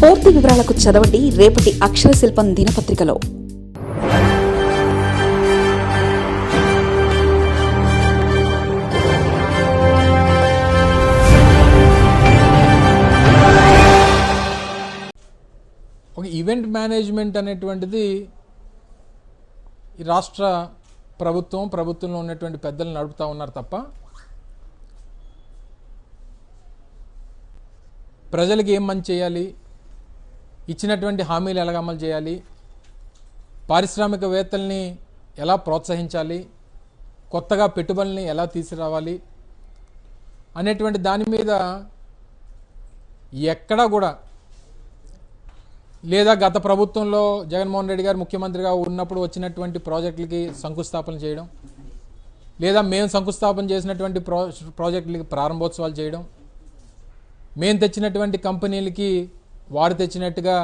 పూర్తి వివరాలకు చదవండి రేపటి అక్షర శిల్పం దినపత్రికలో. ఒక ఈవెంట్ మేనేజ్మెంట్ అనేటువంటిది ఈ రాష్ట్ర ప్రభుత్వంలో ఉన్నటువంటి పెద్దలు నడుపుతూ ఉన్నారు తప్ప ప్రజలకు ఏం మంచి చేయాలి, ఇచ్చినటువంటి హామీలు ఎలా అమలు చేయాలి, పారిశ్రామికవేత్తల్ని ఎలా ప్రోత్సహించాలి, కొత్తగా పెట్టుబడుల్ని ఎలా తీసుకురావాలి అనేటువంటి దాని మీద ఎక్కడా కూడా లేదా గత ప్రభుత్వంలో జగన్మోహన్ రెడ్డి గారు ముఖ్యమంత్రిగా ఉన్నప్పుడు వచ్చినటువంటి ప్రాజెక్టులకి శంకుస్థాపన చేయడం, లేదా మేము శంకుస్థాపన చేసినటువంటి ప్రాజెక్టులకి ప్రారంభోత్సవాలు చేయడం, మేము తెచ్చినటువంటి కంపెనీలకి వారు తెచ్చినట్టుగా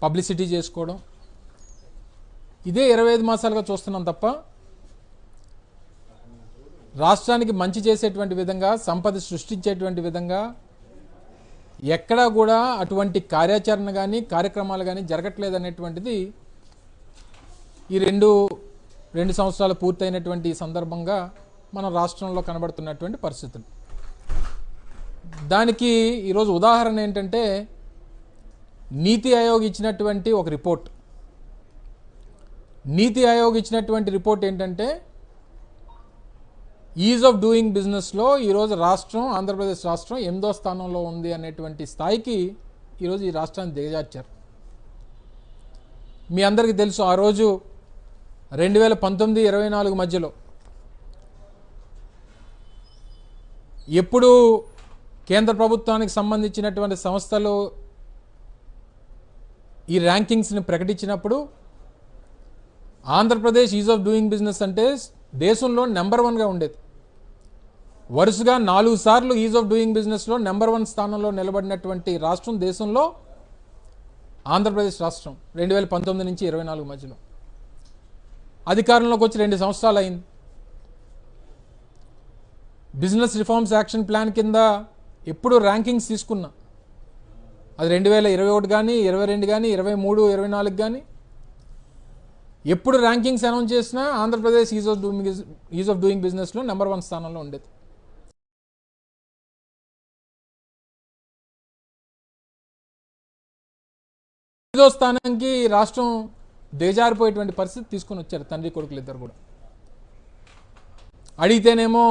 పబ్లిసిటీ చేసుకోవడం, ఇదే 25 మాసాలుగా చూస్తున్నాం తప్ప రాష్ట్రానికి మంచి చేసేటువంటి విధంగా, సంపద సృష్టించేటువంటి విధంగా ఎక్కడా కూడా అటువంటి కార్యాచరణ కానీ కార్యక్రమాలు కానీ జరగట్లేదు అనేటువంటిది ఈ రెండు సంవత్సరాలు పూర్తయినటువంటి సందర్భంగా మన రాష్ట్రంలో కనబడుతున్నటువంటి పరిస్థితులు. దానికి ఈరోజు ఉదాహరణ ఏంటంటే నీతి ఆయోగ్ ఇచ్చినటువంటి ఒక రిపోర్ట్. నీతి ఆయోగ్ ఇచ్చినటువంటి రిపోర్ట్ ఏంటంటే ఈజ్ ఆఫ్ డూయింగ్ బిజినెస్లో ఈరోజు రాష్ట్రం, ఆంధ్రప్రదేశ్ రాష్ట్రం 8వ స్థానంలో ఉంది అనేటువంటి స్థాయికి ఈరోజు ఈ రాష్ట్రాన్ని దిగజార్చారు. మీ అందరికీ తెలుసు, ఆ రోజు 2019-24 మధ్యలో ఎప్పుడు కేంద్ర ప్రభుత్వానికి సంబంధించినటువంటి సంస్థలు ఈ ర్యాంకింగ్స్ని ప్రకటించినప్పుడు Andhra Pradesh is of doing business అంటే దేశంలో నెంబర్ 1గా ఉండేది. వరుసగా 4 సార్లు ఈజ్ ఆఫ్ డూయింగ్ బిజినెస్లో నెంబర్ 1 స్థానంలో నిలబడినటువంటి రాష్ట్రం దేశంలో ఆంధ్రప్రదేశ్ రాష్ట్రం 2019-24 మధ్యలో. అధికారంలోకి వచ్చి 2 సంవత్సరాలు అయింది. బిజినెస్ రిఫార్మ్స్ యాక్షన్ ప్లాన్ కింద ఎప్పుడు ర్యాంకింగ్స్ తీసుకున్నా, అది 2021 కానీ 22 కానీ 23, 24 కానీ ఎప్పుడు ర్యాంకింగ్స్ అనౌన్స్ చేసినా ఆంధ్రప్రదేశ్ ఈజ్ ఆఫ్ డూయింగ్ బిజినెస్లో నెంబర్ 1 స్థానంలో ఉండేది. ఐదో స్థానానికి రాష్ట్రం దిగజారిపోయేటువంటి పరిస్థితి తీసుకొని వచ్చారు తండ్రి కొడుకులు ఇద్దరు కూడా. అడిగితేనేమో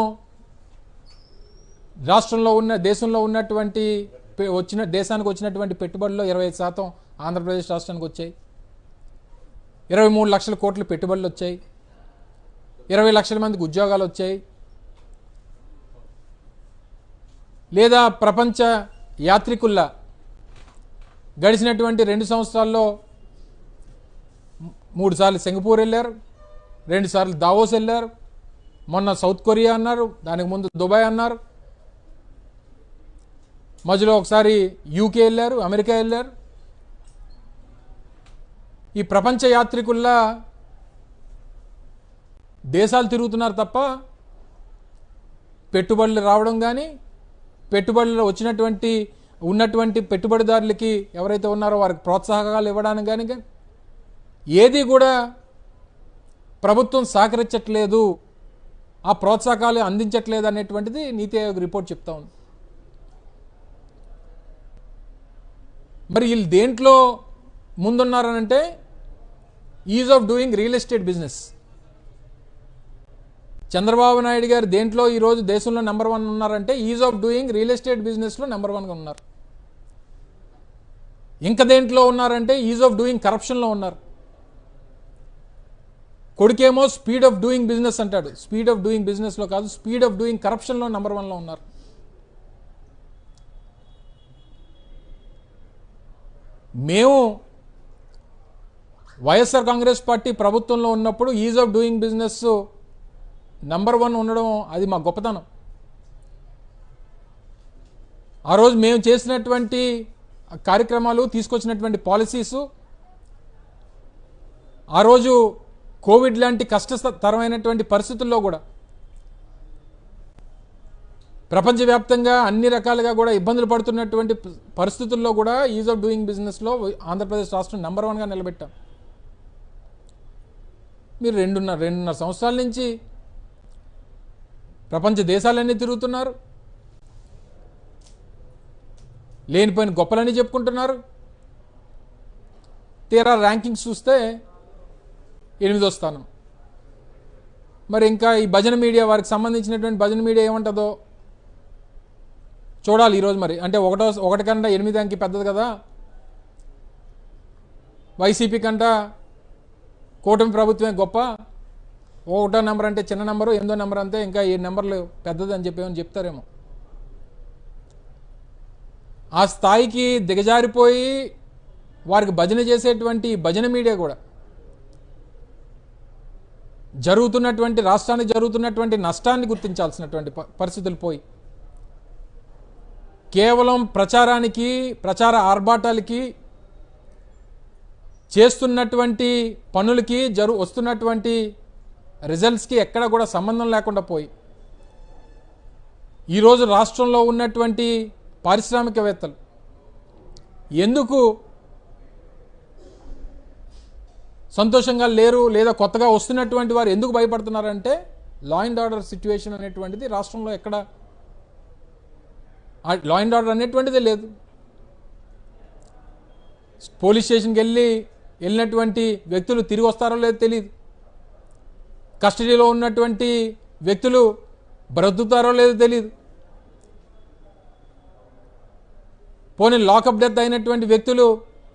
రాష్ట్రంలో ఉన్న దేశంలో ఉన్నటువంటి దేశానికి వచ్చినటువంటి పెట్టుబడుల్లో 25% ఆంధ్రప్రదేశ్ రాష్ట్రానికి వచ్చాయి. 23 లక్షల కోట్ల పెట్టుబడులు వచ్చాయి. 20 లక్షల మందికి ఉద్యోగాలు వచ్చాయి. లేదా ప్రపంచ యాత్రికుల్లా గడిచినటువంటి 2 సంవత్సరాల్లో 3 సార్లు సింగపూర్ వెళ్ళారు, 2 సార్లు దావోస్ వెళ్ళారు, మొన్న సౌత్ కొరియా అన్నారు, దానికి ముందు దుబాయ్ అన్నారు, మధ్యలో ఒకసారి యూకే వెళ్ళారు, అమెరికా వెళ్ళారు. ఈ ప్రపంచ యాత్రికుల్లా దేశాలు తిరుగుతున్నారు తప్ప పెట్టుబడులు రావడం కానీ, పెట్టుబడులు ఉన్నటువంటి పెట్టుబడిదారులకి ఎవరైతే ఉన్నారో వారికి ప్రోత్సాహకాలు ఇవ్వడానికి కానీ ఏది కూడా ప్రభుత్వం సహకరించట్లేదు, ఆ ప్రోత్సాహకాలు అందించట్లేదు అనేటువంటిది నీతి ఆయోగ్ రిపోర్ట్ చెప్తా ఉంది. మరి వీళ్ళు దేంట్లో ముందున్నారనంటే ease of doing real estate business. Chandrababu Naidu గారు దేంట్లో ఈరోజు దేశంలో నెంబర్ 1 ఉన్నారంటే ease of doing real estate బిజినెస్లో నెంబర్ 1గా ఉన్నారు. ఇంకా దేంట్లో ఉన్నారంటే ఈజ్ ఆఫ్ డూయింగ్ కరప్షన్లో ఉన్నారు. కొడుకేమో స్పీడ్ ఆఫ్ డూయింగ్ బిజినెస్ అంటాడు, స్పీడ్ ఆఫ్ డూయింగ్ బిజినెస్లో కాదు, స్పీడ్ ఆఫ్ డూయింగ్ కరప్షన్లో నెంబర్ 1లో ఉన్నారు. మేము వైఎస్ఆర్ కాంగ్రెస్ పార్టీ ప్రభుత్వంలో ఉన్నప్పుడు is of doing business number 1 ఉండడం అది మా గొప్పతనం. ఆ రోజు మేము చేసినటువంటి కార్యక్రమాలు, తీసుకొచ్చినటువంటి పాలసీసు, ఆ రోజు కోవిడ్ లాంటి కష్టతరమైనటువంటి పరిస్థితుల్లో కూడా ప్రపంచవ్యాప్తంగా అన్ని రకాలుగా కూడా ఇబ్బందులు పడుతున్నటువంటి పరిస్థితుల్లో కూడా ఈజ్ ఆఫ్ డూయింగ్ బిజినెస్లో ఆంధ్రప్రదేశ్ రాష్ట్రం నెంబర్ 1గా నిలబెట్టాం. మీరు రెండున్నర సంవత్సరాల నుంచి ప్రపంచ దేశాలన్నీ తిరుగుతున్నారు, లేనిపోయిన గొప్పలన్నీ చెప్పుకుంటున్నారు. తీరా ర్యాంకింగ్స్ చూస్తే 8వ స్థానం. మరి ఇంకా ఈ భజన మీడియా, వారికి సంబంధించినటువంటి భజన మీడియా ఏమంటుందో చూడాలి ఈరోజు. మరి అంటే ఒకటి కంటే 8 అంకి పెద్దది కదా, వైసీపీ కంట కూటమి ప్రభుత్వమే గొప్ప, 1వ నెంబర్ అంటే చిన్న నెంబరు, 8వ నెంబర్ అంతే, ఇంకా 7 నెంబర్లు పెద్దది అని చెప్పేమని చెప్తారేమో. ఆ స్థాయికి దిగజారిపోయి వారికి భజన చేసేటువంటి భజన మీడియా కూడా జరుగుతున్నటువంటి రాష్ట్రానికి జరుగుతున్నటువంటి నష్టాన్ని గుర్తించాల్సినటువంటి పరిస్థితులు పోయి కేవలం ప్రచారానికి, ప్రచార ఆర్భాటాలకి, చేస్తున్నటువంటి పనులకి వస్తున్నటువంటి రిజల్ట్స్కి ఎక్కడ కూడా సంబంధం లేకుండా పోయి ఈరోజు రాష్ట్రంలో ఉన్నటువంటి పారిశ్రామికవేత్తలు ఎందుకు సంతోషంగా లేరు, లేదా కొత్తగా వస్తున్నటువంటి వారు ఎందుకు భయపడుతున్నారంటే లా అండ్ ఆర్డర్ సిచ్యువేషన్ అనేటువంటిది రాష్ట్రంలో ఎక్కడ లా అండ్ ఆర్డర్ అనేటువంటిదే లేదు. పోలీస్ స్టేషన్కి వెళ్ళినటువంటి వ్యక్తులు తిరిగి వస్తారో లేదో తెలియదు, కస్టడీలో ఉన్నటువంటి వ్యక్తులు బ్రతుకుతారో లేదో తెలియదు, పోనీ లాకప్ డెత్ అయినటువంటి వ్యక్తులు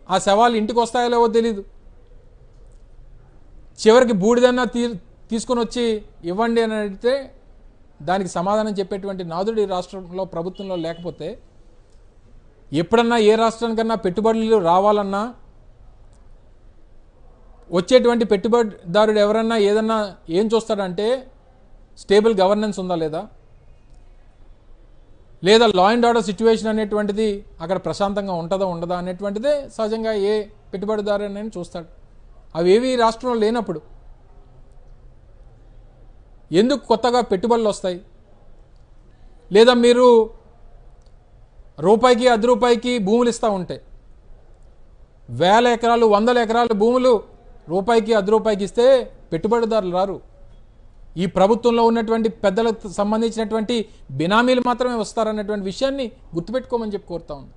ఆ శవాలు ఇంటికి వస్తాయో లేవో తెలియదు. చివరికి బూడిదన్నా తీసుకొని వచ్చి ఇవ్వండి అని అడిగితే దానికి సమాధానం చెప్పేటువంటి నాదుడు ఈ రాష్ట్రంలో ప్రభుత్వంలో లేకపోతే ఎప్పుడన్నా ఏ రాష్ట్రానికన్నా పెట్టుబడులు రావాలన్నా వచ్చేటువంటి పెట్టుబడిదారుడు ఎవరన్నా ఏదన్నా ఏం చూస్తాడంటే స్టేబుల్ గవర్నెన్స్ ఉందా లేదా, లేదా లా అండ్ ఆర్డర్ సిచ్యువేషన్ అనేటువంటిది అక్కడ ప్రశాంతంగా ఉంటుందా ఉండదా అనేటువంటిదే సహజంగా ఏ పెట్టుబడిదారు అని చూస్తాడు. అవేవి రాష్ట్రంలో లేనప్పుడు ఎందుకు కొత్తగా పెట్టుబడులు వస్తాయి? లేదా మీరు రూపాయికి 10 రూపాయికి భూములు ఇస్తూ ఉంటే 1000 ఎకరాలు 100 ఎకరాల భూములు రూపాయికి 10 రూపాయికి ఇస్తే పెట్టుబడిదారులు రారు. ఈ ప్రభుత్వంలో ఉన్నటువంటి పెద్దలకు సంబంధించినటువంటి బినామీలు మాత్రమే వస్తారన్నటువంటి విషయాన్ని గుర్తుపెట్టుకోమని చెప్పి కోరుతా ఉంది.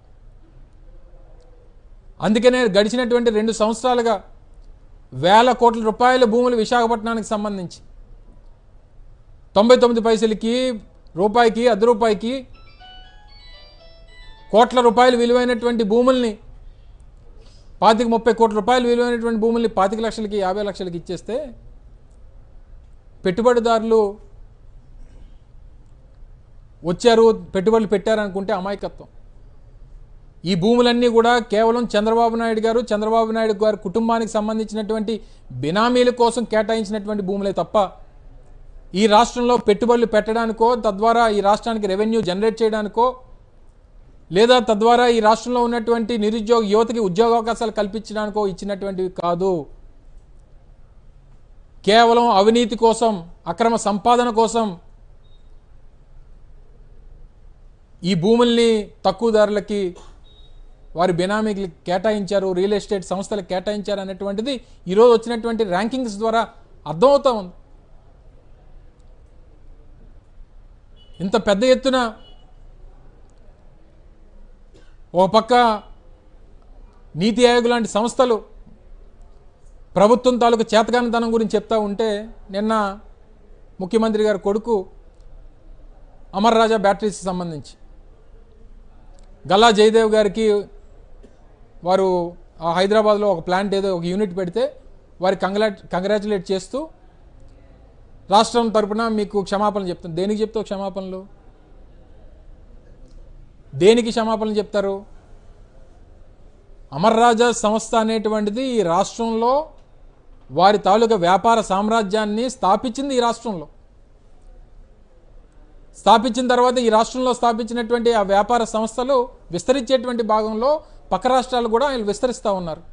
అందుకనే గడిచినటువంటి 2 సంవత్సరాలుగా 1000 కోట్ల రూపాయల భూములు విశాఖపట్నానికి సంబంధించి 99 పైసలకి, రూపాయికి 10 రూపాయికి కోట్ల రూపాయలు విలువైనటువంటి భూముల్ని 25-30 కోట్ల రూపాయలు విలువైనటువంటి భూముల్ని 25 లక్షలకి 50 లక్షలకి ఇచ్చేస్తే పెట్టుబడిదారులు వచ్చారు, పెట్టుబడులు పెట్టారనుకుంటే అమాయకత్వం. ఈ భూములన్నీ కూడా కేవలం చంద్రబాబు నాయుడు గారి కుటుంబానికి సంబంధించినటువంటి బినామీల కోసం కేటాయించినటువంటి భూములే తప్ప ఈ రాష్ట్రంలో పెట్టుబడులు పెట్టడానికో, తద్వారా ఈ రాష్ట్రానికి రెవెన్యూ జనరేట్ చేయడానికో, లేదా తద్వారా ఈ రాష్ట్రంలో ఉన్నటువంటి నిరుద్యోగ యువతకి ఉద్యోగావకాశాలు కల్పించడానికో ఇచ్చినటువంటివి కాదు. కేవలం అవినీతి కోసం, అక్రమ సంపాదన కోసం ఈ భూముల్ని తక్కువ ధరలకి వారి బినామీకి కేటాయించారు, రియల్ ఎస్టేట్ సంస్థలకు కేటాయించారు అనేటువంటిది ఈరోజు వచ్చినటువంటి ర్యాంకింగ్స్ ద్వారా అర్థమవుతా ఉంది. ఇంత పెద్ద ఎత్తున ఒక పక్క నీతి ఆయోగ్ లాంటి సంస్థలు ప్రభుత్వం తాలూకు చేతకానితనం గురించి చెప్తా ఉంటే, నిన్న ముఖ్యమంత్రి గారి కొడుకు అమర్ రాజా బ్యాటరీస్ సంబంధించి గల్లా జయదేవ్ గారికి వారు హైదరాబాద్లో ఒక ప్లాంట్ ఏదో ఒక యూనిట్ పెడితే వారికి కంగ్రాచులేట్ చేస్తూ రాష్ట్రం తరపున మీకు క్షమాపణలు చెప్తాను. దేనికి చెప్తావు క్షమాపణలు? దేనికి క్షమాపణలు చెప్తారు? అమర్ రాజా సంస్థ అనేటువంటిది ఈ రాష్ట్రంలో వారి తాలూకా వ్యాపార సామ్రాజ్యాన్ని స్థాపించింది. ఈ రాష్ట్రంలో స్థాపించిన తర్వాత ఈ రాష్ట్రంలో స్థాపించినటువంటి ఆ వ్యాపార సంస్థలు విస్తరించేటువంటి భాగంలో పక్క రాష్ట్రాలు కూడా వీళ్ళు విస్తరిస్తూ ఉన్నారు.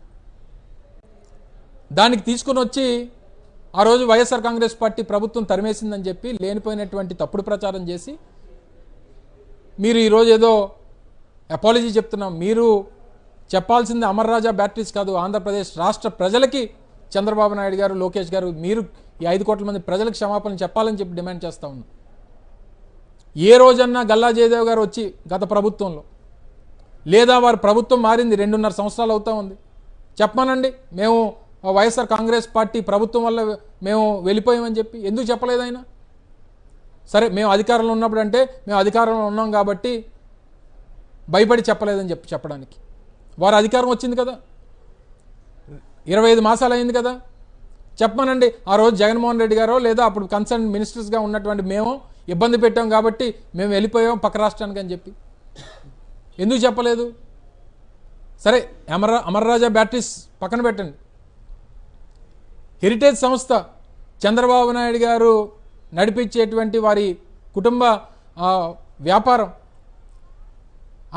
దానికి తీసుకుని వచ్చి ఆ రోజు వైఎస్ఆర్ కాంగ్రెస్ పార్టీ ప్రభుత్వం తరిమేసిందని చెప్పి లేనిపోయినటువంటి తప్పుడు ప్రచారం చేసి మీరు ఈరోజు ఏదో అపాలజీ చెప్తున్నాం. మీరు చెప్పాల్సింది అమర్ రాజా బ్యాటరీస్ కాదు, ఆంధ్రప్రదేశ్ రాష్ట్ర ప్రజలకి చంద్రబాబు నాయుడు గారు, లోకేష్ గారు, మీరు ఈ 5 కోట్ల మంది ప్రజలకు క్షమాపణ చెప్పాలని చెప్పి డిమాండ్ చేస్తూ ఉన్నాం. ఏ రోజన్నా గల్లా జయదేవ్ గారు వచ్చి గత ప్రభుత్వంలో, లేదా వారి ప్రభుత్వం మారింది 2.5 సంవత్సరాలు అవుతా ఉంది, చెప్పమనండి మేము వైఎస్ఆర్ కాంగ్రెస్ పార్టీ ప్రభుత్వం వల్ల మేము వెళ్ళిపోయామని చెప్పి ఎందుకు చెప్పలేదు ఆయన? సరే మేము అధికారంలో ఉన్నప్పుడు అంటే మేము అధికారంలో ఉన్నాం కాబట్టి భయపడి చెప్పలేదని చెప్పడానికి, వారు అధికారం వచ్చింది కదా, 25 మాసాలు అయింది కదా, చెప్పమనండి. ఆ రోజు జగన్మోహన్ రెడ్డి గారో లేదా అప్పుడు కన్సర్న్ మినిస్టర్స్గా ఉన్నటువంటి మేము ఇబ్బంది పెట్టాం కాబట్టి మేము వెళ్ళిపోయాం పక్క రాష్ట్రానికి అని చెప్పి ఎందుకు చెప్పలేదు? సరే అమర్ రాజా బ్యాటరీస్ పక్కన పెట్టండి. హెరిటేజ్ సంస్థ చంద్రబాబు నాయుడు గారు నడిపించేటువంటి వారి కుటుంబ వ్యాపారం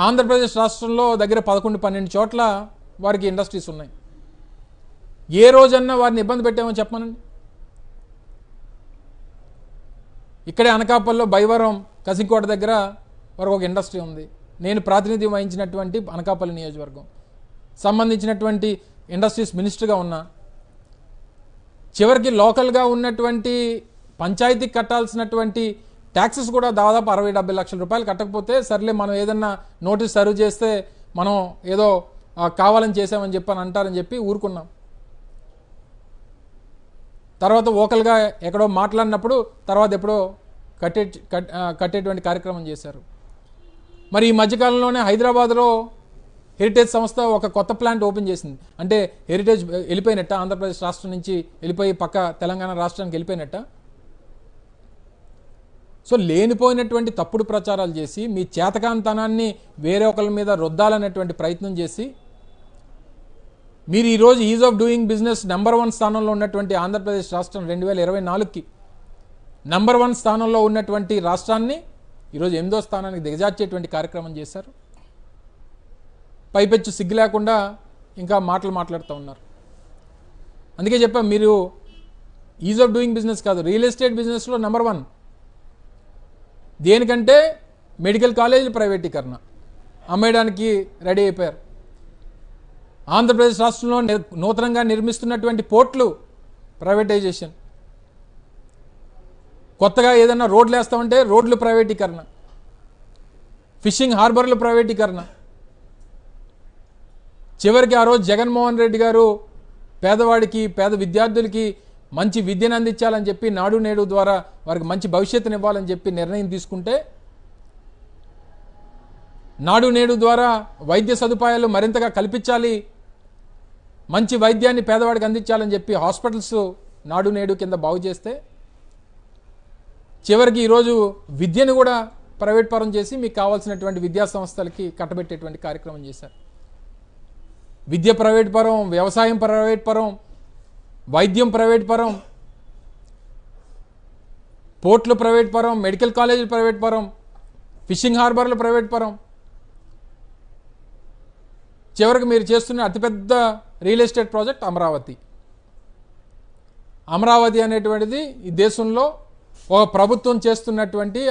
ఆంధ్రప్రదేశ్ రాష్ట్రంలో దగ్గర 11-12 చోట్ల వారికి ఇండస్ట్రీస్ ఉన్నాయి. ఏ రోజన్నా వారిని ఇబ్బంది పెట్టామో చెప్పమనండి. ఇక్కడే అనకాపల్లిలో బైవరం కసింకోట దగ్గర వారికి ఒక ఇండస్ట్రీ ఉంది. నేను ప్రాతినిధ్యం వహించినటువంటి అనకాపల్లి నియోజకవర్గం సంబంధించినటువంటి ఇండస్ట్రీస్ మినిస్టర్గా ఉన్నా. చివరికి లోకల్గా ఉన్నటువంటి పంచాయతీకి కట్టాల్సినటువంటి ట్యాక్సెస్ కూడా దాదాపు 60-70 లక్షల రూపాయలు కట్టకపోతే సర్లే మనం ఏదన్నా నోటీస్ సర్వ్ చేస్తే మనం ఏదో కావాలని చేసామని చెప్పని అంటారని చెప్పి ఊరుకున్నాం. తర్వాత ఓకల్గా ఎక్కడో మాట్లాడినప్పుడు తర్వాత ఎప్పుడో కట్టేటువంటి కార్యక్రమం చేశారు. మరి ఈ మధ్యకాలంలోనే హైదరాబాద్లో హెరిటేజ్ సంస్థ ఒక కొత్త ప్లాంట్ ఓపెన్ చేసింది. అంటే హెరిటేజ్ వెళ్ళిపోయినట్ట, ఆంధ్రప్రదేశ్ రాష్ట్రం నుంచి వెళ్ళిపోయి పక్క తెలంగాణ రాష్ట్రానికి వెళ్ళిపోయినట్ట. సో లేనిపోయినటువంటి తప్పుడు ప్రచారాలు చేసి మీ చేతకాంతనాన్ని వేరే ఒకరి మీద రుద్దాలనేటువంటి ప్రయత్నం చేసి మీరు ఈరోజు is of doing business number 1 స్థానంలో ఉన్నటువంటి ఆంధ్రప్రదేశ్ రాష్ట్రం 2024కి నెంబర్ 1 స్థానంలో ఉన్నటువంటి రాష్ట్రాన్ని ఈరోజు 8వ స్థానానికి దిగజార్చేటువంటి కార్యక్రమం చేశారు. పైపెచ్చు సిగ్గు లేకుండా ఇంకా మాట్లాడుతూ ఉన్నారు. అందుకే చెప్పాం, మీరు ఈజ్ ఆఫ్ డూయింగ్ బిజినెస్ కాదు, రియల్ ఎస్టేట్ బిజినెస్లో నెంబర్ 1. దేనికంటే మెడికల్ కాలేజీల ప్రైవేటీకరణ అమ్మేయడానికి రెడీ అయిపోయారు. ఆంధ్రప్రదేశ్ రాష్ట్రంలో నూతనంగా నిర్మిస్తున్నటువంటి పోర్ట్లు ప్రైవేటైజేషన్, కొత్తగా ఏదైనా రోడ్లు వేస్తామంటే రోడ్లు ప్రైవేటీకరణ, ఫిషింగ్ హార్బర్లు ప్రైవేటీకరణ. చివరికి ఆ రోజు జగన్మోహన్ రెడ్డి గారు పేదవాడికి, పేద విద్యార్థులకి మంచి విద్యను అందించాలని చెప్పి నాడు నేడు ద్వారా వారికి మంచి భవిష్యత్తుని ఇవ్వాలని చెప్పి నిర్ణయం తీసుకుంటే, నాడు నేడు ద్వారా వైద్య సదుపాయాలు మరింతగా కల్పించాలి, మంచి వైద్యాన్ని పేదవాడికి అందించాలని చెప్పి హాస్పిటల్స్ నాడు నేడు కింద బాగు చేస్తే, చివరికి ఈరోజు విద్యను కూడా ప్రైవేట్ పరం చేసి మీకు కావాల్సినటువంటి విద్యా సంస్థలకి కట్టబెట్టేటువంటి కార్యక్రమం చేశారు. విద్య ప్రైవేట్ పరం, వ్యవసాయం ప్రైవేట్ పరం, వైద్యం ప్రైవేట్ పరం, పోర్ట్లు ప్రైవేట్ పరం, మెడికల్ కాలేజీలు ప్రైవేట్ పరం, ఫిషింగ్ హార్బర్లు ప్రైవేట్ పరం. చివరికి మీరు చేస్తున్న అతిపెద్ద real estate project Amaravati. Amaravati అనేటువంటిది ఈ దేశంలో ఒక ప్రభుత్వం చేస్తున్నటువంటి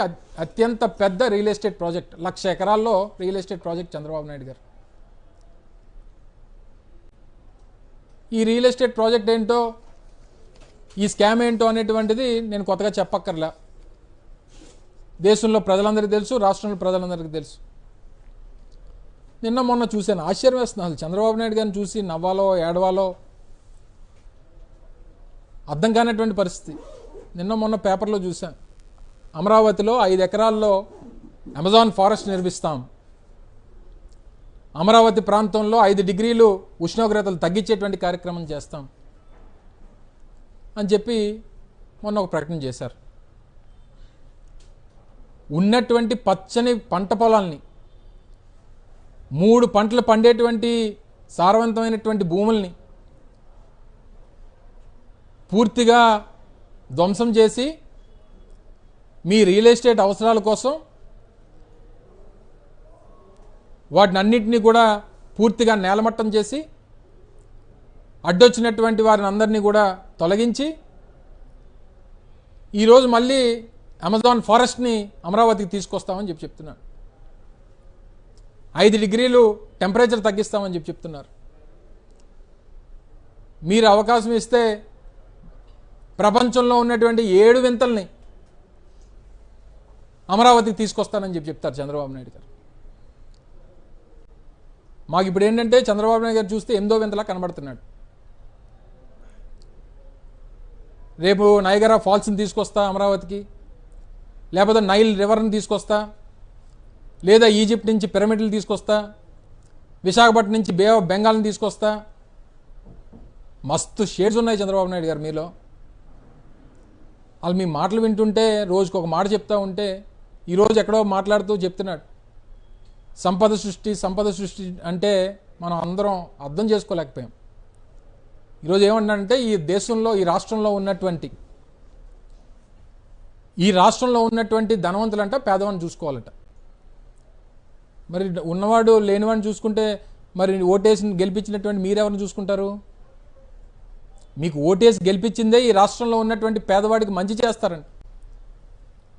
అత్యంత పెద్ద రియల్ ఎస్టేట్ ప్రాజెక్ట్. 1,00,000 ఎకరాల్లో real estate project Chandrababu Naidu గారు. ఈ రియల్ ఎస్టేట్ ప్రాజెక్ట్ ఏంటో, ఈ స్కామ్ ఏంటో అనేటువంటిది నేను కొత్తగా చెప్పక్కర్లా. దేశంలో ప్రజలందరికీ తెలుసు, రాష్ట్రంలో ప్రజలందరికీ తెలుసు. నిన్న మొన్న చూశాను, ఆశ్చర్యం వేస్తుంది. అసలు చంద్రబాబు నాయుడు గారిని చూసి నవ్వాలో ఏడవాలో అర్థం కానటువంటి పరిస్థితి. నిన్న మొన్న పేపర్లో చూశాను, అమరావతిలో 5 ఎకరాల్లో అమెజాన్ ఫారెస్ట్ నిర్మిస్తాం, అమరావతి ప్రాంతంలో 5 డిగ్రీలు ఉష్ణోగ్రతలు తగ్గించేటువంటి కార్యక్రమం చేస్తాం అని చెప్పి మొన్న ఒక ప్రకటన చేశారు. ఉన్నటువంటి పచ్చని పంట పొలాల్ని, 3 పంటలు పండేటువంటి సారవంతమైనటువంటి భూముల్ని పూర్తిగా ధ్వంసం చేసి మీ రియల్ ఎస్టేట్ అవసరాల కోసం వాటిని అన్నింటినీ కూడా పూర్తిగా నేలమట్టం చేసి అడ్డొచ్చినటువంటి వారిని అందరినీ కూడా తొలగించి ఈరోజు మళ్ళీ అమెజాన్ ఫారెస్ట్ని అమరావతికి తీసుకొస్తామని చెప్తున్నాను. 5 డిగ్రీలు టెంపరేచర్ తగ్గిస్తామని చెప్తున్నారు. మీరు అవకాశం ఇస్తే ప్రపంచంలో ఉన్నటువంటి 7 వింతల్ని అమరావతికి తీసుకొస్తానని చెప్తారు చంద్రబాబు నాయుడు గారు. మాకు ఇప్పుడు ఏంటంటే చంద్రబాబు నాయుడు గారు చూస్తే 8వ వింతలా కనబడుతున్నాడు. రేపు నయగరా ఫాల్స్ని తీసుకొస్తా అమరావతికి, లేకపోతే నైల్ రివర్ని తీసుకొస్తా, లేదా ఈజిప్ట్ నుంచి పిరమిడ్లు తీసుకొస్తా, విశాఖపట్నం నుంచి బే ఆఫ్ బెంగాల్ని తీసుకొస్తా. మస్తు షేడ్స్ ఉన్నాయి చంద్రబాబు నాయుడు గారు మీలో. వాళ్ళు మీ మాటలు వింటుంటే రోజుకు ఒక మాట చెప్తా ఉంటే ఈరోజు ఎక్కడో మాట్లాడుతూ చెప్తున్నాడు సంపద సృష్టి అంటే మనం అందరం అర్థం చేసుకోలేకపోయాం. ఈరోజు ఏమంటాడంటే ఈ దేశంలో ఈ రాష్ట్రంలో ఉన్నటువంటి ధనవంతులంట పేదవాడిని చూసుకోవాలట. మరి ఉన్నవాడు లేనివాడిని చూసుకుంటే మరి ఓటేసి గెలిపించినటువంటి మీరెవరిని చూసుకుంటారు? మీకు ఓటేసి గెలిపించిందే ఈ రాష్ట్రంలో ఉన్నటువంటి పేదవాడికి మంచి చేస్తారని,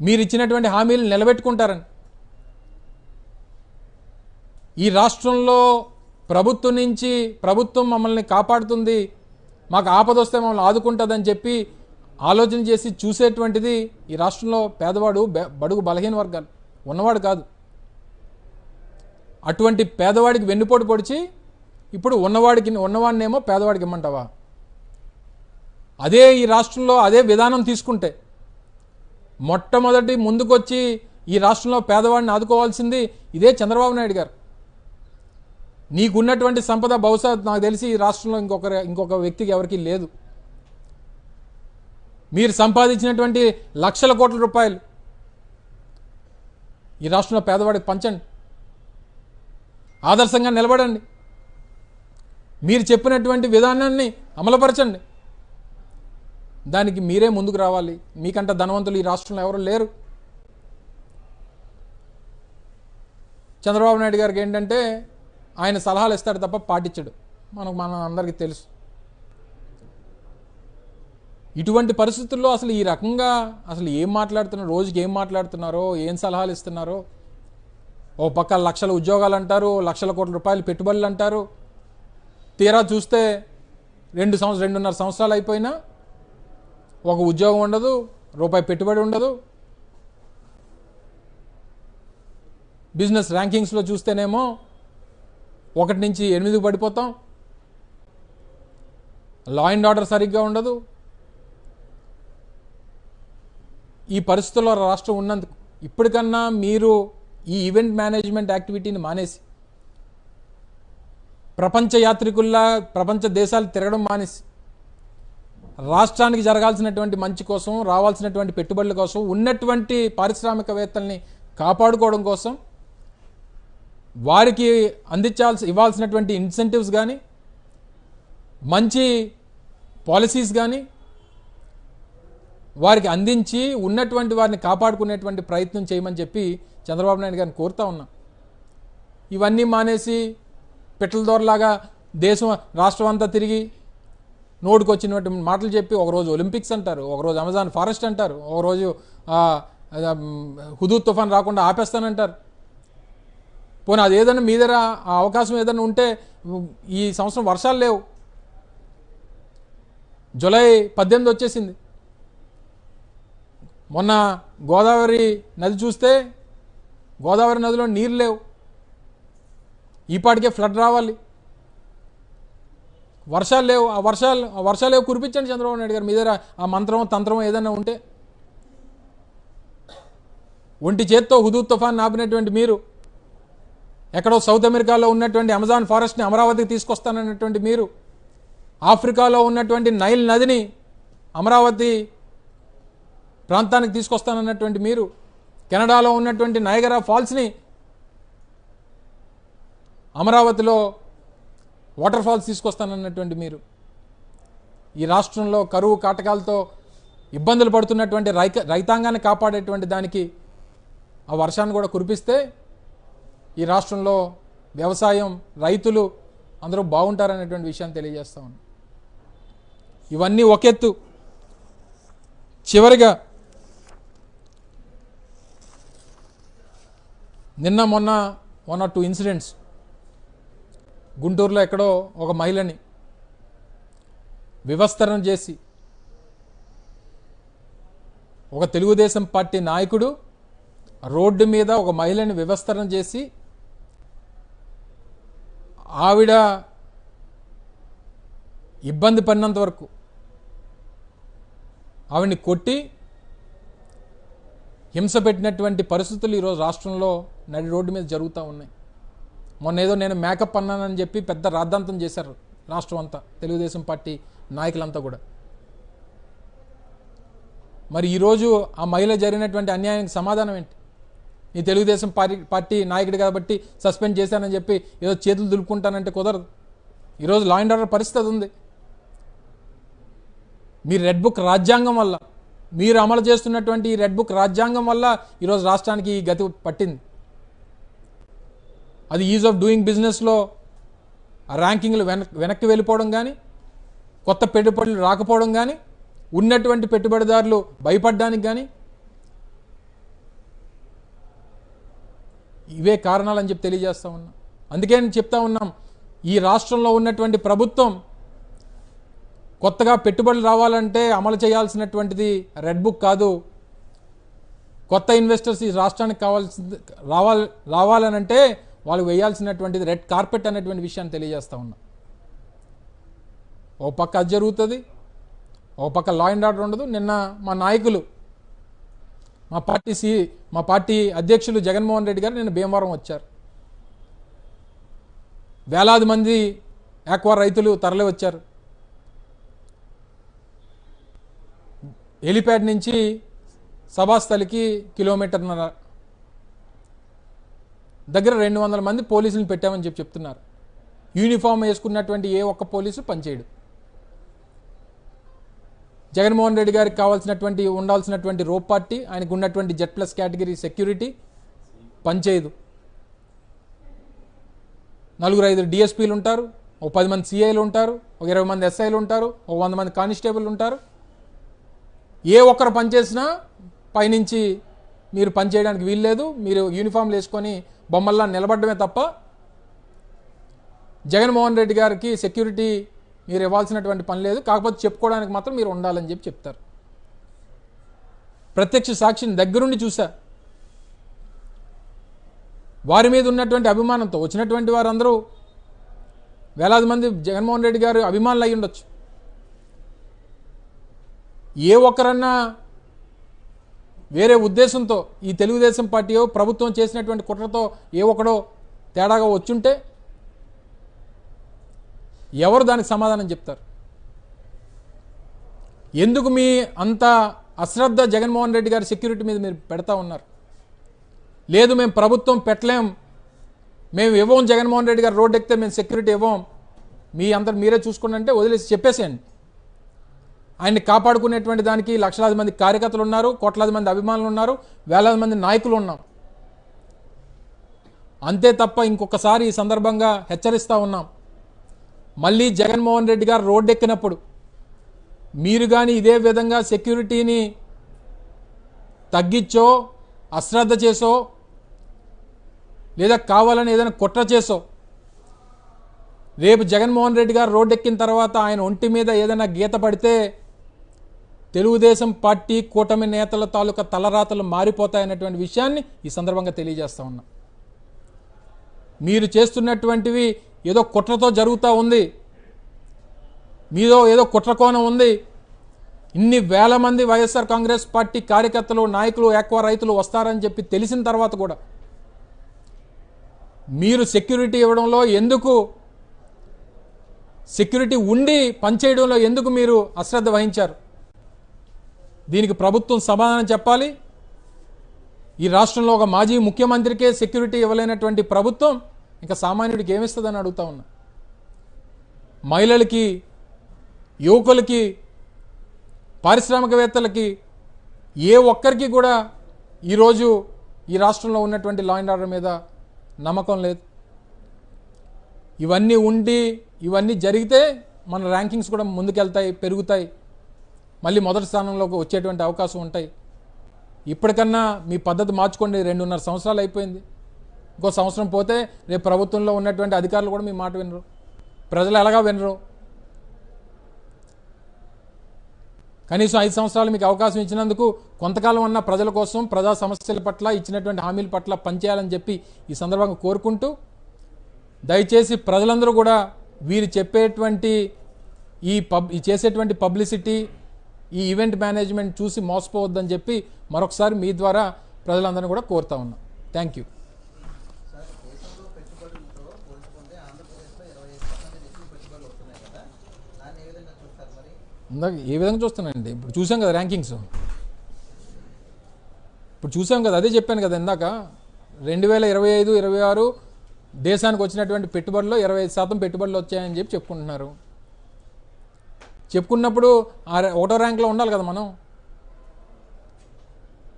మీరు ఇచ్చినటువంటి హామీలు నిలబెట్టుకుంటారని. ఈ రాష్ట్రంలో ప్రభుత్వం మమ్మల్ని కాపాడుతుంది, మాకు ఆపదొస్తే మమ్మల్ని ఆదుకుంటుందని చెప్పి ఆలోచన చేసి చూసేటువంటిది ఈ రాష్ట్రంలో పేదవాడు, బడుగు బలహీన వర్గాలు, ఉన్నవాడు కాదు. అటువంటి పేదవాడికి వెన్నుపోటు పొడిచి ఇప్పుడు ఉన్నవాడినేమో పేదవాడికి ఇమ్మంటావా? అదే ఈ రాష్ట్రంలో అదే విధానం తీసుకుంటే మొట్టమొదటి ముందుకొచ్చి ఈ రాష్ట్రంలో పేదవాడిని ఆదుకోవాల్సింది ఇదే చంద్రబాబు నాయుడు గారు. నీకున్నటువంటి సంపద బహుశా నాకు తెలిసి ఈ రాష్ట్రంలో ఇంకొక వ్యక్తికి ఎవరికీ లేదు. మీరు సంపాదించినటువంటి లక్షల కోట్ల రూపాయలు ఈ రాష్ట్రంలో పేదవాడికి పంచండి, ఆదర్శంగా నిలబడండి, మీరు చెప్పినటువంటి విధానాన్ని అమలుపరచండి. దానికి మీరే ముందుకు రావాలి. మీకంట ధనవంతులు ఈ రాష్ట్రంలో ఎవరు లేరు. చంద్రబాబు నాయుడు గారికి ఏంటంటే ఆయన సలహాలు ఇస్తాడు తప్ప పాటించడు, మన అందరికీ తెలుసు. ఇటువంటి పరిస్థితుల్లో అసలు ఈ రకంగా అసలు ఏం మాట్లాడుతున్నారు, రోజుకి ఏం మాట్లాడుతున్నారో, ఏం సలహాలు ఇస్తున్నారో. ఓ పక్క లక్షల ఉద్యోగాలు అంటారు, లక్షల కోట్ల రూపాయలు పెట్టుబడులు అంటారు. తీరా చూస్తే 2.5 సంవత్సరాలు అయిపోయినా ఒక ఉద్యోగం ఉండదు, రూపాయి పెట్టుబడి ఉండదు. బిజినెస్ ర్యాంకింగ్స్లో చూస్తేనేమో 1 నుంచి 8కి పడిపోతాం. లా అండ్ ఆర్డర్ సరిగ్గా ఉండదు. ఈ పరిస్థితుల్లో రాష్ట్రం ఉన్నందుకు ఇప్పటికన్నా మీరు ఈ ఈవెంట్ మేనేజ్మెంట్ యాక్టివిటీని మానేసి ప్రపంచ యాత్రికుల్లా ప్రపంచ దేశాలు తిరగడం మానేసి రాష్ట్రానికి జరగాల్సినటువంటి మంచి కోసం, రావాల్సినటువంటి పెట్టుబడుల కోసం, ఉన్నటువంటి పారిశ్రామికవేత్తల్ని కాపాడుకోవడం కోసం వారికి ఇవ్వాల్సినటువంటి ఇన్సెంటివ్స్ కానీ, మంచి పాలసీస్ కానీ వారికి అందించి ఉన్నటువంటి వారిని కాపాడుకునేటువంటి ప్రయత్నం చేయమని చెప్పి చంద్రబాబు నాయుడు గారిని కోరుతా ఉన్నాం. ఇవన్నీ మానేసి పిట్టల దొరలాగా రాష్ట్రం అంతా తిరిగి నోటుకొచ్చినటువంటి మాటలు చెప్పి ఒకరోజు ఒలింపిక్స్ అంటారు, ఒకరోజు అమెజాన్ ఫారెస్ట్ అంటారు, ఒకరోజు హుదూద్ తుఫాన్ రాకుండా ఆపేస్తానంటారు. పోనీ అది ఏదైనా మీ దగ్గర ఆ అవకాశం ఏదైనా ఉంటే, ఈ సంవత్సరం వర్షాలు లేవు, జూలై 18 వచ్చేసింది. మొన్న గోదావరి నది చూస్తే గోదావరి నదిలో నీరు లేవు, ఈపాటికే ఫ్లడ్ రావాలి. వర్షాలు లేవు, ఆ వర్షాలు కురిపించండి చంద్రబాబు నాయుడు గారు. మీ దగ్గర ఆ మంత్రం తంత్రం ఏదైనా ఉంటే. ఒంటి చేత్తో హుదూద్ తుఫాన్ ఆపినటువంటి మీరు, ఎక్కడో సౌత్ అమెరికాలో ఉన్నటువంటి అమెజాన్ ఫారెస్ట్ని అమరావతికి తీసుకొస్తానన్నటువంటి మీరు, ఆఫ్రికాలో ఉన్నటువంటి నైల్ నదిని అమరావతి ప్రాంతానికి తీసుకొస్తానన్నటువంటి మీరు, కెనడాలో ఉన్నటువంటి నయగరా ఫాల్స్ని అమరావతిలో వాటర్ ఫాల్స్ తీసుకొస్తానన్నటువంటి మీరు, ఈ రాష్ట్రంలో కరువు కాటకాలతో ఇబ్బందులు పడుతున్నటువంటి రైతాంగాన్ని కాపాడేటువంటి దానికి ఆ వర్షాన్ని కూడా కురిపిస్తే ఈ రాష్ట్రంలో వ్యవసాయం, రైతులు అందరూ బాగుంటారనేటువంటి విషయాన్ని తెలియజేస్తా ఉన్నాం. ఇవన్నీ ఒకెత్తు. చివరిగా నిన్న మొన్న 1 or 2 ఇన్సిడెంట్స్. గుంటూరులో ఎక్కడో ఒక మహిళని వివస్త్రణ చేసి ఒక తెలుగుదేశం పార్టీ నాయకుడు రోడ్డు మీద ఒక మహిళని వివస్త్రణ చేసి ఆవిడ ఇబ్బంది పడినంత వరకు ఆవిడ్ని కొట్టి హింస పెట్టినటువంటి పరిస్థితులు ఈరోజు రాష్ట్రంలో నడి రోడ్డు మీద జరుగుతూ ఉన్నాయి. మొన్న ఏదో నేను మేకప్ అన్నానని చెప్పి పెద్ద రాద్ధాంతం చేశారు రాష్ట్రం అంతా, తెలుగుదేశం పార్టీ నాయకులంతా కూడా. మరి ఈరోజు ఆ మహిళ జరిగినటువంటి అన్యాయానికి సమాధానం ఏంటి? ఈ తెలుగుదేశం పార్టీ నాయకుడు కాబట్టి సస్పెండ్ చేశానని చెప్పి ఏదో చేతులు దులుపుకుంటానంటే కుదరదు. ఈరోజు లా అండ్ ఆర్డర్ పరిస్థితి ఉంది. మీ రెడ్ బుక్ రాజ్యాంగం వల్ల, మీరు అమలు చేస్తున్నటువంటి ఈ రెడ్ బుక్ రాజ్యాంగం వల్ల ఈరోజు రాష్ట్రానికి ఈ గతి పట్టింది. అది ఈజ్ ఆఫ్ డూయింగ్ బిజినెస్లో ర్యాంకింగ్లు వెనక్కి వెళ్ళిపోవడం కానీ, కొత్త పెట్టుబడులు రాకపోవడం కానీ, ఉన్నటువంటి పెట్టుబడిదారులు భయపడడానికి కానీ ఇవే కారణాలని చెప్పి తెలియజేస్తూ ఉన్నాం. అందుకే నేను చెప్తా ఉన్నాం, ఈ రాష్ట్రంలో ఉన్నటువంటి ప్రభుత్వం కొత్తగా పెట్టుబడులు రావాలంటే అమలు చేయాల్సినటువంటిది రెడ్ బుక్ కాదు. కొత్త ఇన్వెస్టర్స్ ఈ రాష్ట్రానికి రావాలనంటే వాళ్ళు వేయాల్సినటువంటిది రెడ్ కార్పెట్ అనేటువంటి విషయాన్ని తెలియజేస్తూ ఉన్నాం. ఓ పక్క అది జరుగుతుంది, ఓ పక్క లా అండ్ ఆర్డర్ ఉండదు. నిన్న మా నాయకులు, మా పార్టీ అధ్యక్షులు జగన్మోహన్ రెడ్డి గారు నిన్న భీమవరం వచ్చారు. వేలాది మంది ఆక్వా రైతులు తరలి వచ్చారు. హెలిప్యాడ్ నుంచి సభాస్థలికి కిలోమీటర్న్నర దగ్గర 200 మంది పోలీసులను పెట్టామని చెప్తున్నారు. యూనిఫామ్ వేసుకున్నటువంటి ఏ ఒక్క పోలీసు పనిచేయడు. జగన్మోహన్ రెడ్డి గారికి ఉండాల్సినటువంటి రోప్ పార్టీ, ఆయనకు ఉన్నటువంటి Z+ కేటగిరీ సెక్యూరిటీ పనిచేయదు. 4-5 DSPలు ఉంటారు, ఒక 10 మంది CIలు ఉంటారు, ఒక 20 మంది SIలు ఉంటారు, ఒక 100 మంది కానిస్టేబుల్ ఉంటారు. ఏ ఒక్కరు పనిచేసినా పైనుంచి మీరు పనిచేయడానికి వీల్లేదు. మీరు యూనిఫామ్లు వేసుకొని బొమ్మల్లా నిలబడమే తప్ప జగన్మోహన్ రెడ్డి గారికి సెక్యూరిటీ మీరు ఇవ్వాల్సినటువంటి పని లేదు. కాకపోతే చెప్పుకోవడానికి మాత్రం మీరు ఉండాలని చెప్పి చెప్తారు. ప్రత్యక్ష సాక్షిని దగ్గరుండి చూశా. వారి మీద ఉన్నటువంటి అభిమానంతో వచ్చినటువంటి వారందరూ వేలాది మంది జగన్మోహన్ రెడ్డి గారు అభిమానులు అయి ఉండొచ్చు. ఏ ఒక్కరన్నా వేరే ఉద్దేశంతో ఈ తెలుగుదేశం పార్టీయో ప్రభుత్వం చేసినటువంటి కుట్రతో ఏ ఒక్కడో తేడాగా వచ్చుంటే ఎవరు దానికి సమాధానం చెప్తారు? ఎందుకు మీ అంత అశ్రద్ధ జగన్మోహన్ రెడ్డి గారి సెక్యూరిటీ మీద మీరు పెడతా ఉన్నారు? లేదు, మేము ప్రభుత్వం పెట్టలేం, మేము ఇవ్వం, జగన్మోహన్ రెడ్డి గారు రోడ్డు ఎక్కితే మేము సెక్యూరిటీ ఇవ్వం, మీ అందరు మీరే చూసుకోండి అంటే వదిలేసి చెప్పేసేయండి. ఆయన్ని కాపాడుకునేటువంటి దానికి లక్షలాది మంది కార్యకర్తలు ఉన్నారు, కోట్లాది మంది అభిమానులు ఉన్నారు, వేలాది మంది నాయకులు ఉన్నారు. అంతే తప్ప ఇంకొకసారి ఈ సందర్భంగా హెచ్చరిస్తూ ఉన్నాం, మళ్ళీ జగన్మోహన్ రెడ్డి గారు రోడ్డు ఎక్కినప్పుడు మీరు కానీ ఇదే విధంగా సెక్యూరిటీని తగ్గించో, అశ్రద్ధ చేసో, లేదా కావాలని ఏదైనా కుట్ర చేసో, రేపు జగన్మోహన్ రెడ్డి గారు రోడ్డు ఎక్కిన తర్వాత ఆయన ఒంటి మీద ఏదైనా గీత పడితే తెలుగుదేశం పార్టీ కూటమి నేతల తాలూకా తలరాతలు మారిపోతాయనేటువంటి విషయాన్ని ఈ సందర్భంగా తెలియజేస్తా ఉన్నా. మీరు చేస్తున్నటువంటివి ఏదో కుట్రతో జరుగుతూ ఉంది, మీదో ఏదో కుట్రకోణం ఉంది. ఇన్ని వేల మంది వైఎస్ఆర్ కాంగ్రెస్ పార్టీ కార్యకర్తలు, నాయకులు, ఆక్వా రైతులు వస్తారని చెప్పి తెలిసిన తర్వాత కూడా మీరు సెక్యూరిటీ ఇవ్వడంలో ఎందుకు, సెక్యూరిటీ ఉండి పనిచేయడంలో ఎందుకు మీరు అశ్రద్ధ వహించారు? దీనికి ప్రభుత్వం సమాధానం చెప్పాలి. ఈ రాష్ట్రంలో ఒక మాజీ ముఖ్యమంత్రికే సెక్యూరిటీ ఇవ్వలేనటువంటి ప్రభుత్వం ఇంకా సామాన్యుడికి ఏమిస్తుందని అడుగుతా ఉన్నా. మహిళలకి, యువకులకి, పారిశ్రామికవేత్తలకి ఏ ఒక్కరికి కూడా ఈరోజు ఈ రాష్ట్రంలో ఉన్నటువంటి లా అండ్ ఆర్డర్ మీద నమ్మకం లేదు. ఇవన్నీ ఉండి ఇవన్నీ జరిగితే మన ర్యాంకింగ్స్ కూడా ముందుకెళ్తాయి, పెరుగుతాయి, మళ్ళీ మొదటి స్థానంలోకి వచ్చేటువంటి అవకాశం ఉంటాయి. ఇప్పటికన్నా మీ పద్ధతి మార్చుకోండి. 2.5 సంవత్సరాలు అయిపోయింది. ఇంకో సంవత్సరం పోతే రేపు ప్రభుత్వంలో ఉన్నటువంటి అధికారులు కూడా మీ మాట వినరు, ప్రజలు ఎలాగా వినరు. కనీసం 5 సంవత్సరాలు మీకు అవకాశం ఇచ్చినందుకు కొంతకాలం అన్న ప్రజల కోసం, ప్రజా సమస్యల పట్ల, ఇచ్చినటువంటి హామీల పట్ల పనిచేయాలని చెప్పి ఈ సందర్భంగా కోరుకుంటూ, దయచేసి ప్రజలందరూ కూడా వీరు చెప్పేటువంటి ఈ చేసేటువంటి పబ్లిసిటీ, ఈ ఈవెంట్ మేనేజ్మెంట్ చూసి మోసపోవద్దని చెప్పి మరొకసారి మీ ద్వారా ప్రజలందరినీ కూడా కోరుతా ఉన్నాం. Thank you. ఇందాక ఏ విధంగా చూస్తున్నానండి, ఇప్పుడు చూసాం కదా ర్యాంకింగ్స్, ఇప్పుడు చూసాం కదా, అదే చెప్పాను కదా ఇందాక. 2025-26 దేశానికి వచ్చినటువంటి పెట్టుబడుల్లో 25% పెట్టుబడులు వచ్చాయని చెప్పి చెప్పుకుంటున్నారు. చెప్పుకున్నప్పుడు 1వ ర్యాంక్లో ఉండాలి కదా మనం.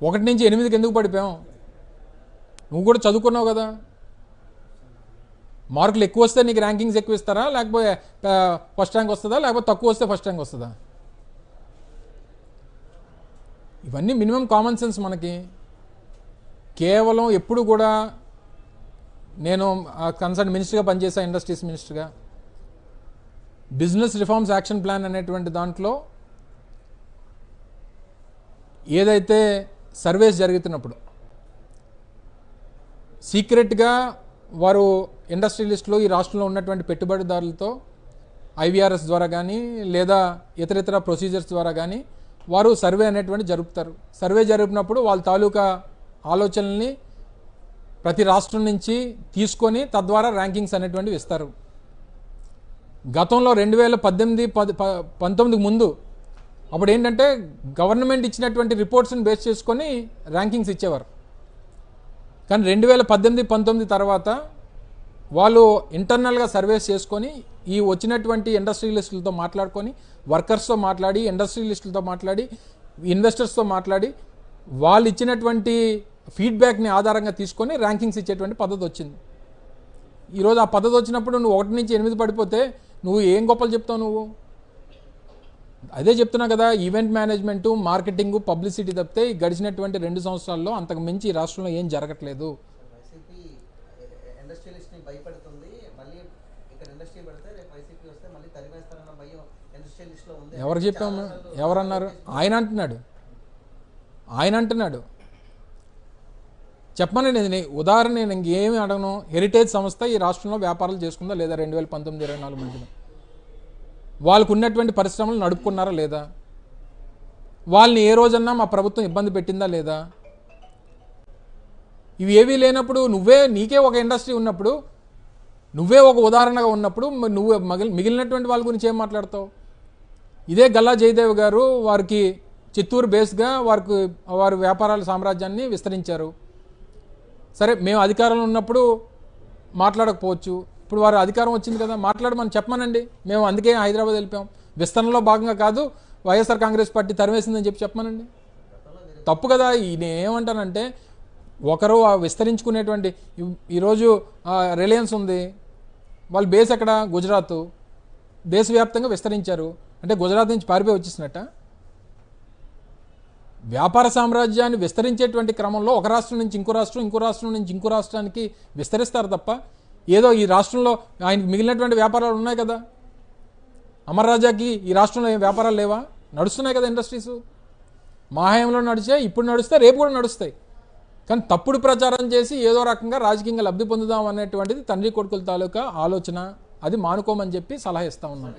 1 నుంచి 8కి ఎందుకు పడిపోయాం? నువ్వు కూడా చదువుకున్నావు కదా. మార్కులు ఎక్కువ వస్తే నీకు ర్యాంకింగ్స్ ఎక్కువ ఇస్తారా, లేకపోతే ఫస్ట్ ర్యాంక్ వస్తుందా, లేకపోతే తక్కువ వస్తే ఫస్ట్ ర్యాంక్ వస్తుందా? ఇవన్నీ మినిమం కామన్ సెన్స్ మనకి. కేవలం ఎప్పుడు కూడా నేను కన్సర్న్ మినిస్టర్గా పనిచేసా, ఇండస్ట్రీస్ మినిస్టర్గా. బిజినెస్ రిఫార్మ్స్ యాక్షన్ ప్లాన్ అనేటువంటి దాంట్లో ఏదైతే సర్వేస్ జరుగుతున్నప్పుడు సీక్రెట్గా వారు ఇండస్ట్రియలిస్టులు ఈ రాష్ట్రంలో ఉన్నటువంటి పెట్టుబడిదారులతో IVRS ద్వారా కానీ లేదా ఇతర ప్రొసీజర్స్ ద్వారా కానీ వారు సర్వే అనేటువంటి జరుపుతారు. సర్వే జరిపినప్పుడు వాళ్ళ తాలూకా ఆలోచనల్ని ప్రతి రాష్ట్రం నుంచి తీసుకొని తద్వారా ర్యాంకింగ్స్ అనేటువంటివి ఇస్తారు. గతంలో 2018-19 ముందు అప్పుడు ఏంటంటే గవర్నమెంట్ ఇచ్చినటువంటి రిపోర్ట్స్ని బేస్ చేసుకొని ర్యాంకింగ్స్ ఇచ్చేవారు. కానీ 2018-19 తర్వాత వాళ్ళు ఇంటర్నల్గా సర్వేస్ చేసుకొని ఈ వచ్చినటువంటి ఇండస్ట్రియలిస్టులతో మాట్లాడుకొని, వర్కర్స్తో మాట్లాడి, ఇండస్ట్రియలిస్టులతో మాట్లాడి, ఇన్వెస్టర్స్తో మాట్లాడి, వాళ్ళు ఇచ్చినటువంటి ఫీడ్బ్యాక్ని ఆధారంగా తీసుకొని ర్యాంకింగ్స్ ఇచ్చేటువంటి పద్ధతి వచ్చింది. ఈరోజు ఆ పద్ధతి వచ్చినప్పుడు నువ్వు 1 నుంచి 8 పడిపోతే నువ్వు ఏం గొప్పలు చెప్తావు? నువ్వు అదే చెప్తున్నా కదా, ఈవెంట్ మేనేజ్మెంటు, మార్కెటింగ్, పబ్లిసిటీ తప్పితే గడిచినటువంటి 2 సంవత్సరాల్లో అంతకు మించి ఈ రాష్ట్రంలో ఏం జరగట్లేదు. ఎవరు చెప్పాము? ఎవరన్నారు? ఆయన అంటున్నాడు. చెప్పమని నేను ఉదాహరణ నేను ఇంకేమి అడగను. హెరిటేజ్ సంస్థ ఈ రాష్ట్రంలో వ్యాపారాలు చేసుకుందా లేదా 2019-24 మధ్యలో? వాళ్ళకు ఉన్నటువంటి పరిశ్రమలు నడుపుకున్నారా లేదా? వాళ్ళని ఏ రోజన్నా మా ప్రభుత్వం ఇబ్బంది పెట్టిందా లేదా? ఇవి ఏవీ లేనప్పుడు నీకే ఒక ఇండస్ట్రీ ఉన్నప్పుడు, నువ్వే ఒక ఉదాహరణగా ఉన్నప్పుడు నువ్వు మిగిలినటువంటి వాళ్ళ గురించి ఏం మాట్లాడతావు? ఇదే గల్లా జయదేవ్ గారు వారికి చిత్తూరు బేస్గా వారి వ్యాపారాల సామ్రాజ్యాన్ని విస్తరించారు. సరే, మేము అధికారంలో ఉన్నప్పుడు మాట్లాడకపోవచ్చు, ఇప్పుడు వారి అధికారం వచ్చింది కదా, మాట్లాడమని చెప్పమనండి. మేము అందుకే హైదరాబాద్ వెళ్ళిపోయాం. విస్తరణలో భాగంగా కాదు, వైఎస్ఆర్ కాంగ్రెస్ పార్టీ తరివేసిందని చెప్పమనండి. తప్పు కదా. నేను ఏమంటానంటే, ఒకరు విస్తరించుకునేటువంటి ఈరోజు రిలయన్స్ ఉంది, వాళ్ళు బేస్ ఎక్కడ? గుజరాత్. దేశవ్యాప్తంగా విస్తరించారు అంటే గుజరాత్ నుంచి పారిపోయి వచ్చేసినట్ట? వ్యాపార సామ్రాజ్యాన్ని విస్తరించేటువంటి క్రమంలో ఒక రాష్ట్రం నుంచి ఇంకో రాష్ట్రం, ఇంకో రాష్ట్రం నుంచి ఇంకో రాష్ట్రానికి విస్తరిస్తారు తప్ప ఏదో ఈ రాష్ట్రంలో ఆయనకి మిగిలినటువంటి వ్యాపారాలు ఉన్నాయి కదా. అమర్ రాజాకి ఈ రాష్ట్రంలో ఏం వ్యాపారాలు లేవా? నడుస్తున్నాయి కదా ఇండస్ట్రీస్. మా హయాంలో నడిచాయి, ఇప్పుడు నడుస్తాయి, రేపు కూడా నడుస్తాయి. కానీ తప్పుడు ప్రచారం చేసి ఏదో రకంగా రాజకీయంగా లబ్ధి పొందుదాం అనేటువంటిది తండ్రి కొడుకుల తాలూకా ఆలోచన. అది మానుకోమని చెప్పి సలహా ఇస్తా ఉన్నాను.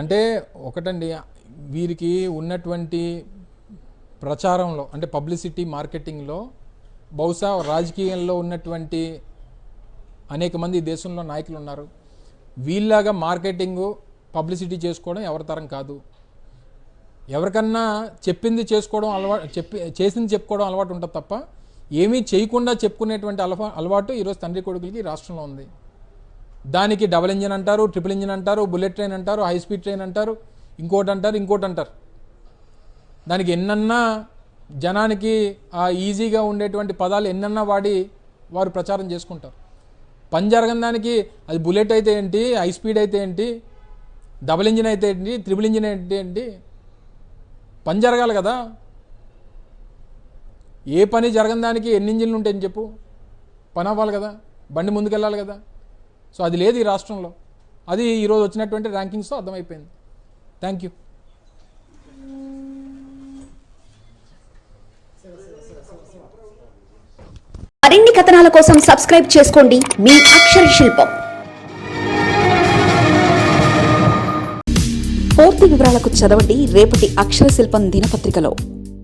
అంటే ఒకటండి, వీరికి ఉన్నటువంటి ప్రచారంలో అంటే పబ్లిసిటీ మార్కెటింగ్లో బహుశా రాజకీయంలో ఉన్నటువంటి అనేక మంది దేశంలో నాయకులు ఉన్నారు. వీళ్ళలాగా మార్కెటింగు పబ్లిసిటీ చేసుకోవడం ఎవరి తరం కాదు. ఎవరికన్నా చెప్పింది చేసుకోవడం అలవాటు, చేసింది చెప్పుకోవడం అలవాటు ఉంటుంది తప్ప ఏమీ చేయకుండా చెప్పుకునేటువంటి అలవాటు ఈరోజు తండ్రి కొడుకులకి రాష్ట్రంలో ఉంది. దానికి డబుల్ ఇంజిన్ అంటారు, ట్రిపుల్ ఇంజిన్ అంటారు, బుల్లెట్ ట్రైన్ అంటారు, హై స్పీడ్ ట్రైన్ అంటారు, ఇంకోటి అంటారు. దానికి ఎన్నన్నా జనానికి ఈజీగా ఉండేటువంటి పదాలు ఎన్నన్నా వాడి వారు ప్రచారం చేసుకుంటారు. పని జరగని దానికి అది బుల్లెట్ అయితే ఏంటి, హై స్పీడ్ అయితే ఏంటి, డబుల్ ఇంజిన్ అయితే ఏంటి, ట్రిపుల్ ఇంజిన్ అయితే ఏంటి, పని జరగాలి కదా. ఏ పని జరగని దానికి ఎన్ని ఇంజిన్లు ఉంటాయని చెప్పు, పని అవ్వాలి కదా, బండి ముందుకెళ్ళాలి కదా. సో అది లేదు ఈ రాష్ట్రంలో. అది ఈరోజు వచ్చినటువంటి ర్యాంకింగ్స్తో అర్థమైపోయింది. Thank you. మరిన్ని కథనాల కోసం సబ్స్క్రైబ్ చేసుకోండి మీ అక్షర శిల్పం. పూర్తి వివరాలకు చదవండి రేపటి అక్షర శిల్పం దినపత్రికలో.